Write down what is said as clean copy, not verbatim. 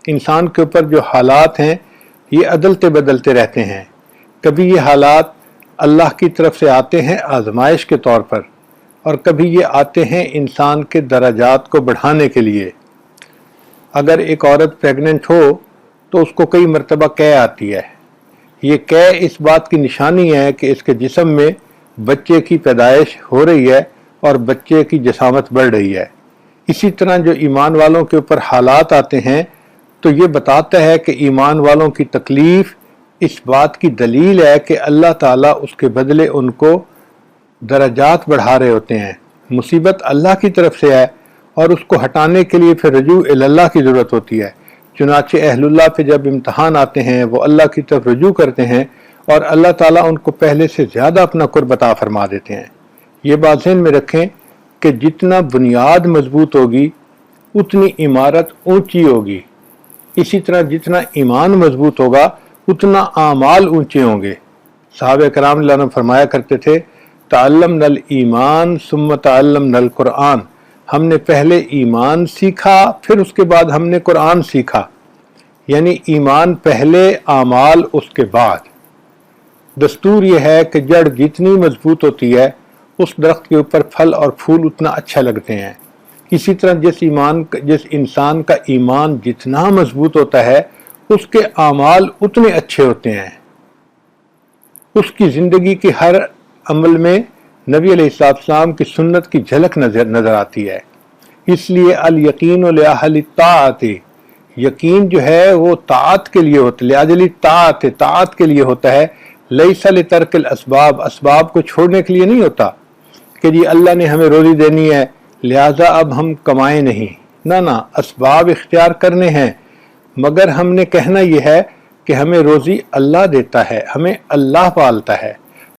انسان کے اوپر جو حالات ہیں یہ عدلتے بدلتے رہتے ہیں. کبھی یہ حالات اللہ کی طرف سے آتے ہیں آزمائش کے طور پر، اور کبھی یہ آتے ہیں انسان کے درجات کو بڑھانے کے لیے. اگر ایک عورت پریگننٹ ہو تو اس کو کئی مرتبہ قے آتی ہے. یہ قے اس بات کی نشانی ہے کہ اس کے جسم میں بچے کی پیدائش ہو رہی ہے اور بچے کی جسامت بڑھ رہی ہے. اسی طرح جو ایمان والوں کے اوپر حالات آتے ہیں تو یہ بتاتا ہے کہ ایمان والوں کی تکلیف اس بات کی دلیل ہے کہ اللہ تعالیٰ اس کے بدلے ان کو درجات بڑھا رہے ہوتے ہیں. مصیبت اللہ کی طرف سے ہے اور اس کو ہٹانے کے لیے پھر رجوع اللہ کی ضرورت ہوتی ہے. چنانچہ اہل اللہ پہ جب امتحان آتے ہیں وہ اللہ کی طرف رجوع کرتے ہیں اور اللہ تعالیٰ ان کو پہلے سے زیادہ اپنا قرب عطا فرما دیتے ہیں. یہ بات ذہن میں رکھیں کہ جتنا بنیاد مضبوط ہوگی اتنی عمارت اونچی ہوگی. اسی طرح جتنا ایمان مضبوط ہوگا اتنا اعمال اونچے ہوں گے. صحابہ کرام اللہ نے فرمایا کرتے تھے تعلمنا الایمان ثم تعلمنا القرآن. ہم نے پہلے ایمان سیکھا پھر اس کے بعد ہم نے قرآن سیکھا. یعنی ایمان پہلے اعمال اس کے بعد. دستور یہ ہے کہ جڑ جتنی مضبوط ہوتی ہے اس درخت کے اوپر پھل اور پھول اتنا اچھا لگتے ہیں. اسی طرح جس انسان کا ایمان جتنا مضبوط ہوتا ہے اس کے اعمال اتنے اچھے ہوتے ہیں. اس کی زندگی کے ہر عمل میں نبی علیہ السلام کی سنت کی جھلک نظر آتی ہے. اس لیے الیقین لاہل الطاعت، یقین جو ہے وہ طاعت کے لیے ہوتا ہے، لاجل طاعت کے لیے ہوتا ہے. لیس لترک الاسباب، اسباب کو چھوڑنے کے لیے نہیں ہوتا کہ جی اللہ نے ہمیں روزی دینی ہے لہذا اب ہم کمائیں نہیں. نہ اسباب اختیار کرنے ہیں، مگر ہم نے کہنا یہ ہے کہ ہمیں روزی اللہ دیتا ہے، ہمیں اللہ پالتا ہے.